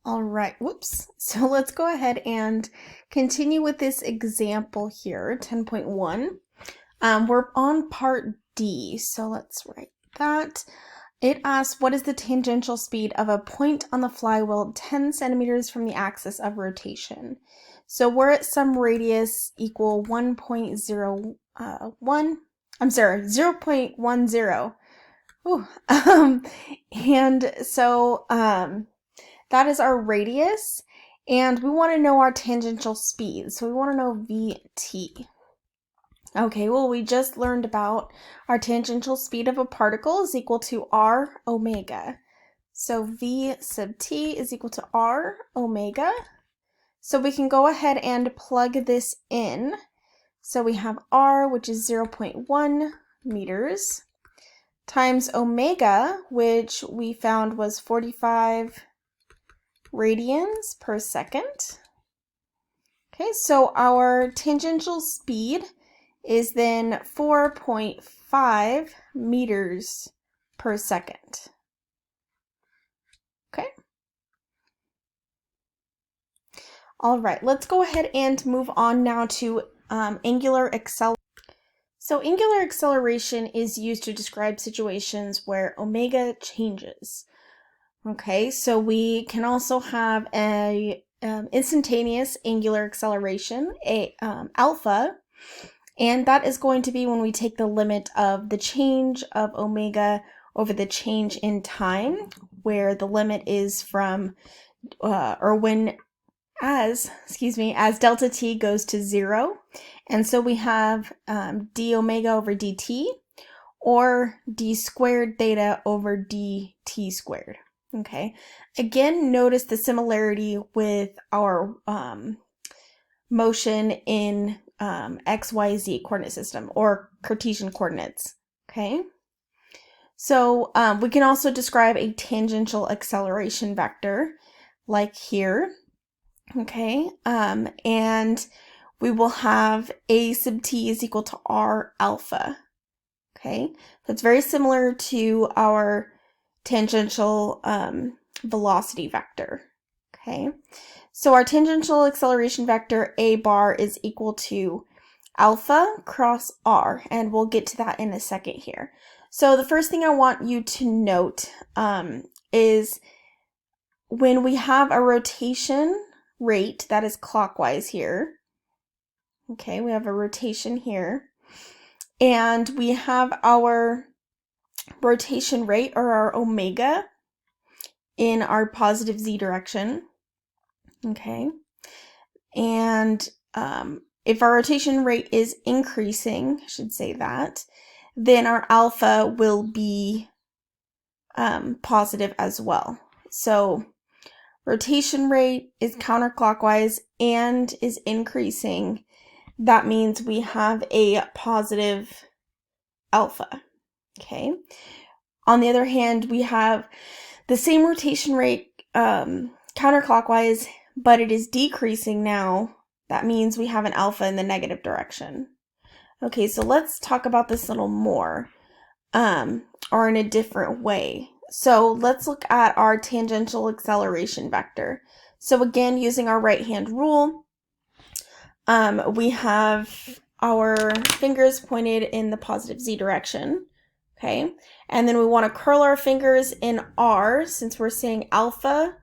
All right, whoops. So let's go ahead and continue with this example here, 10.1. We're on part D, so let's write that. It asks, what is the tangential speed of a point on the flywheel 10 centimeters from the axis of rotation? So we're at some radius equal 1.01, I'm sorry, 0.10. Ooh. And so that is our radius, and we want to know our tangential speed. So we want to know VT. Okay, well, we just learned about our tangential speed of a particle is equal to r omega. So V sub t is equal to r omega. So we can go ahead and plug this in. So we have r, which is 0.1 meters, times omega, which we found was 45 radians per second. Okay, so our tangential speed is then 4.5 meters per second. Okay. All right, let's go ahead and move on now to angular acceleration. So angular acceleration is used to describe situations where omega changes. Okay, so we can also have a instantaneous angular acceleration, alpha, and that is going to be when we take the limit of the change of omega over the change in time, where the limit is from, as delta t goes to 0. And so we have d omega over dt, or d squared theta over dt squared. Okay, again, notice the similarity with our motion in XYZ coordinate system, or Cartesian coordinates. Okay, so we can also describe a tangential acceleration vector like here. Okay, and we will have a sub t is equal to r alpha. Okay, so it's very similar to our tangential velocity vector. Okay, so our tangential acceleration vector a bar is equal to alpha cross r, and we'll get to that in a second here. So the first thing I want you to note is when we have a rotation rate that is clockwise here. Okay, we have a rotation here, and we have our rotation rate, or our omega, in our positive z direction. Okay, and if our rotation rate is increasing, I should say that, then our alpha will be positive as well. So rotation rate is counterclockwise and is increasing. That means we have a positive alpha. Okay. On the other hand, we have the same rotation rate counterclockwise, but it is decreasing now. That means we have an alpha in the negative direction. Okay, so let's talk about this a little more, or in a different way. So let's look at our tangential acceleration vector. So again, using our right-hand rule, we have our fingers pointed in the positive z direction. Okay, and then we want to curl our fingers in r, since we're saying alpha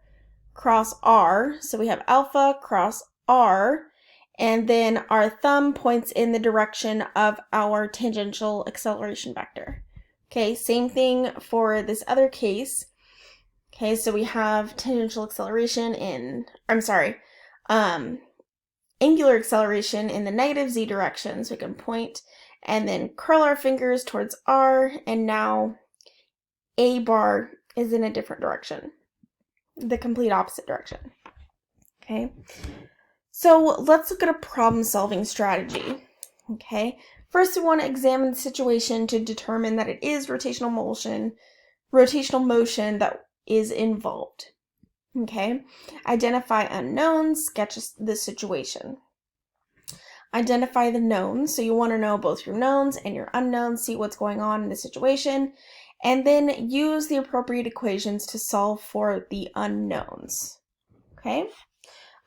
cross r. So we have alpha cross r, and then our thumb points in the direction of our tangential acceleration vector. Okay, same thing for this other case. Okay, so we have tangential acceleration in, angular acceleration in the negative z direction. So we can point and then curl our fingers towards r, and now a bar is in a different direction, the complete opposite direction. Okay, so let's look at a problem-solving strategy. Okay, first we want to examine the situation to determine that it is rotational motion that is involved. Okay, identify unknowns, sketch the situation. Identify the knowns, so you want to know both your knowns and your unknowns, see what's going on in the situation, and then use the appropriate equations to solve for the unknowns. Okay.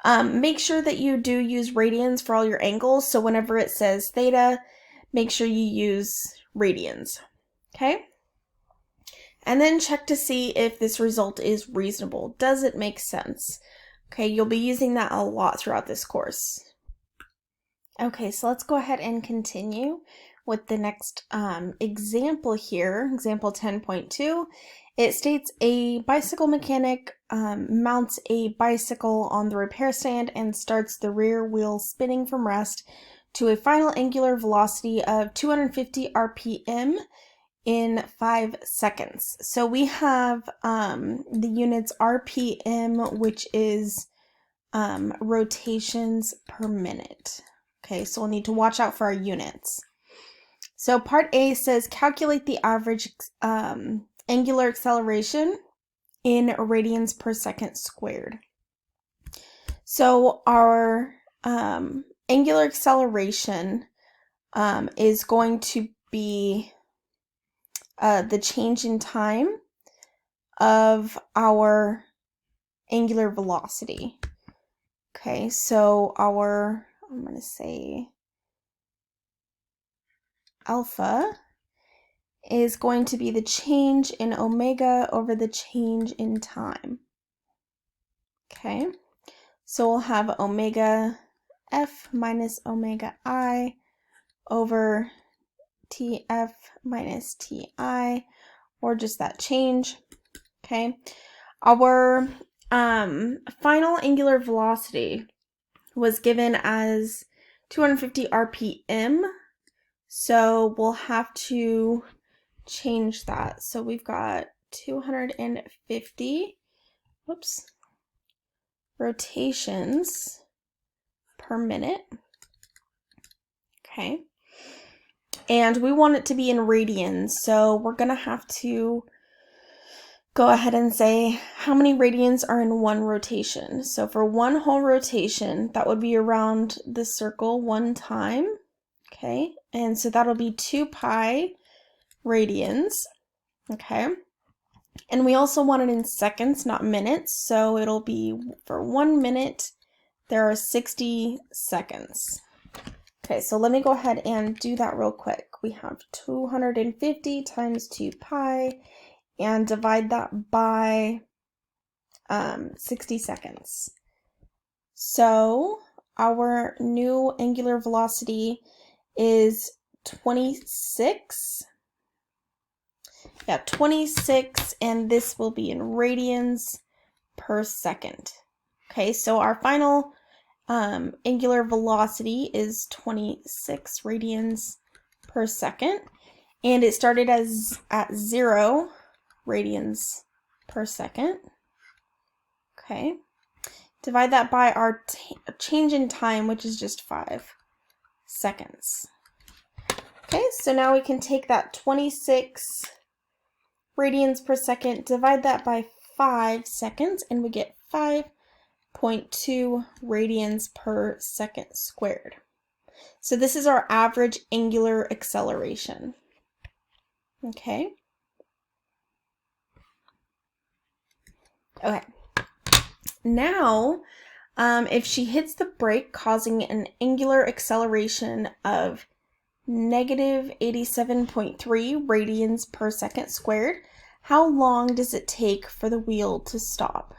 Make sure that you do use radians for all your angles. So whenever it says theta, make sure you use radians. Okay. And then check to see if this result is reasonable. Does it make sense? Okay, you'll be using that a lot throughout this course. Okay, so let's go ahead and continue with the next example here, example 10.2. It states a bicycle mechanic mounts a bicycle on the repair stand and starts the rear wheel spinning from rest to a final angular velocity of 250 RPM in 5 seconds. So we have the units RPM, which is rotations per minute. Okay, so we'll need to watch out for our units. So part A says calculate the average angular acceleration in radians per second squared. So our angular acceleration is going to be the change in time of our angular velocity. Okay, so our, I'm going to say alpha is going to be the change in omega over the change in time. Okay, so we'll have omega f minus omega I over tf minus ti, or just that change. Okay, our final angular velocity was given as 250 RPM, so we'll have to change that. So we've got 250 rotations per minute. Okay, and we want it to be in radians, so we're gonna have to go ahead and say how many radians are in one rotation. So for one whole rotation, that would be around the circle one time. Okay, and so that'll be 2 pi radians. Okay, and we also want it in seconds, not minutes, so it'll be for 1 minute there are 60 seconds. Okay, so let me go ahead and do that real quick. We have 250 times 2 pi and divide that by 60 seconds. So our new angular velocity is 26. Yeah, 26, and this will be in radians per second. Okay, so our final angular velocity is 26 radians per second, and it started at 0 radians per second. Okay, divide that by our change in time, which is just 5 seconds. Okay, so now we can take that 26 radians per second, divide that by 5 seconds, and we get 5.2 radians per second squared. So this is our average angular acceleration. Okay. Okay. Now, if she hits the brake, causing an angular acceleration of negative 87.3 radians per second squared, how long does it take for the wheel to stop?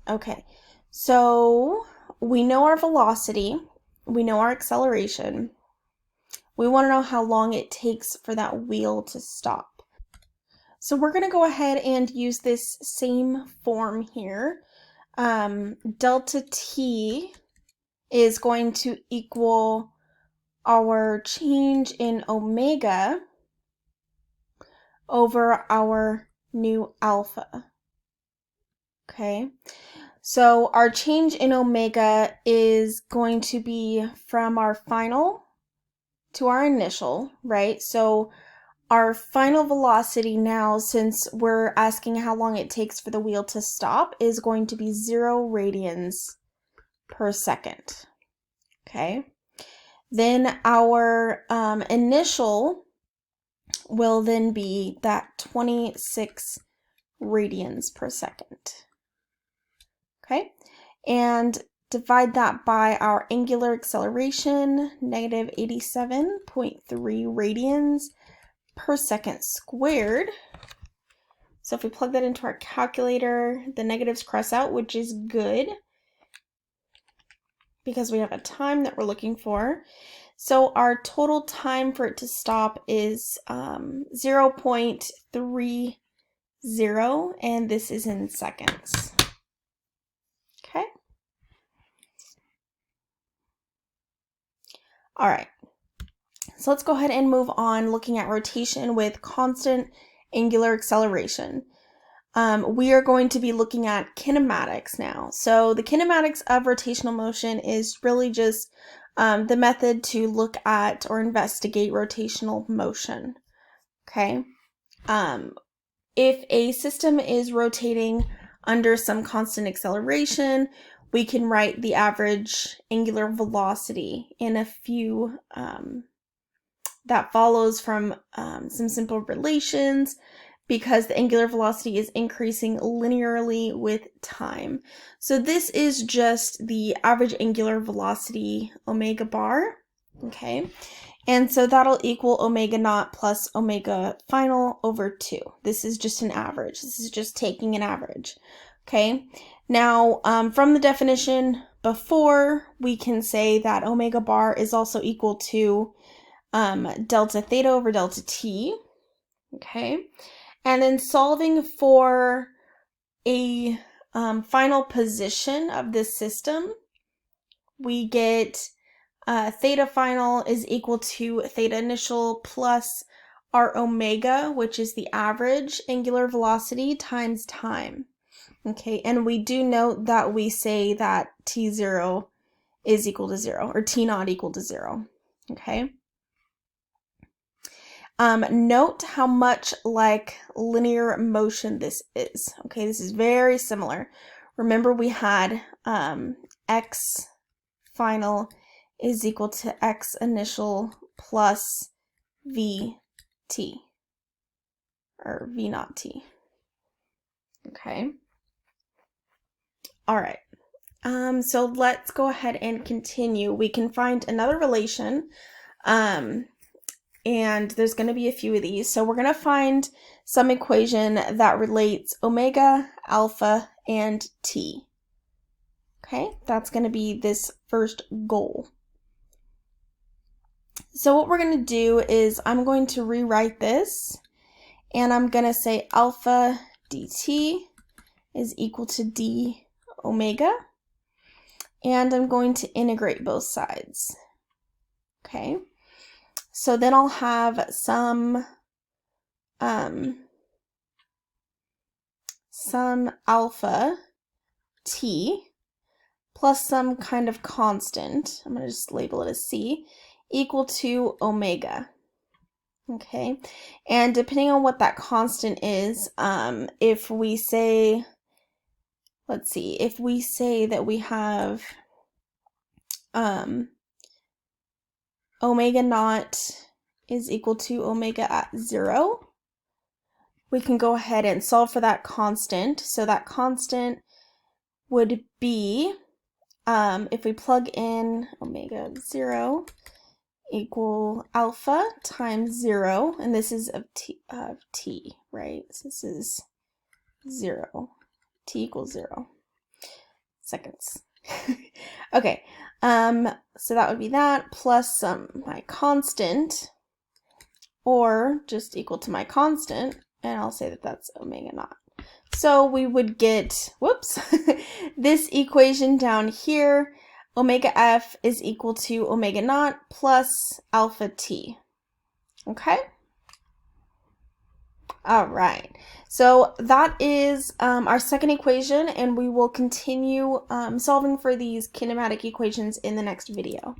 Okay, so we know our velocity, we know our acceleration. We want to know how long it takes for that wheel to stop. So we're going to go ahead and use this same form here. Delta t is going to equal our change in omega over our new alpha. Okay, so our change in omega is going to be from our final to our initial, right? So our final velocity now, since we're asking how long it takes for the wheel to stop, is going to be 0 radians per second. Okay, then our initial will then be that 26 radians per second. Okay, and divide that by our angular acceleration, negative 87.3 radians per second squared. So if we plug that into our calculator, the negatives cross out, which is good because we have a time that we're looking for. So our total time for it to stop is 0.30, and this is in seconds. Okay. All right. So let's go ahead and move on looking at rotation with constant angular acceleration. We are going to be looking at kinematics now. So the kinematics of rotational motion is really just the method to look at or investigate rotational motion. Okay. If a system is rotating under some constant acceleration, we can write the average angular velocity in a few that follows from some simple relations, because the angular velocity is increasing linearly with time. So this is just the average angular velocity omega bar, okay? And so that'll equal omega naught plus omega final over 2. This is just an average. This is just taking an average, okay? Now, from the definition before, we can say that omega bar is also equal to delta theta over delta t, okay? And then solving for a final position of this system, we get theta final is equal to theta initial plus our omega, which is the average angular velocity, times time. Okay, and we do note that we say that t0 is equal to 0, or t naught equal to 0. Okay. Note how much like linear motion this is. Okay, this is very similar. Remember, we had x final is equal to x initial plus vt, or v naught t. Okay. All right. So let's go ahead and continue. We can find another relation. And there's going to be a few of these. So we're going to find some equation that relates omega, alpha, and t. Okay, that's going to be this first goal. So what we're going to do is I'm going to rewrite this, and I'm going to say alpha dt is equal to d omega, and I'm going to integrate both sides. Okay. So then I'll have some alpha t plus some kind of constant, I'm going to just label it as c, equal to omega. Okay, and depending on what that constant is, if we say, let's see, if we say that we have omega naught is equal to omega at 0, we can go ahead and solve for that constant. So that constant would be, if we plug in omega 0 equal alpha times 0, and this is of t, right? So this is 0, t equals 0 seconds. Okay, so that would be that plus my constant, or just equal to my constant, and I'll say that that's omega naught. So we would get, whoops, this equation down here, omega f is equal to omega naught plus alpha t. Okay? All right, so that is our second equation, and we will continue solving for these kinematic equations in the next video.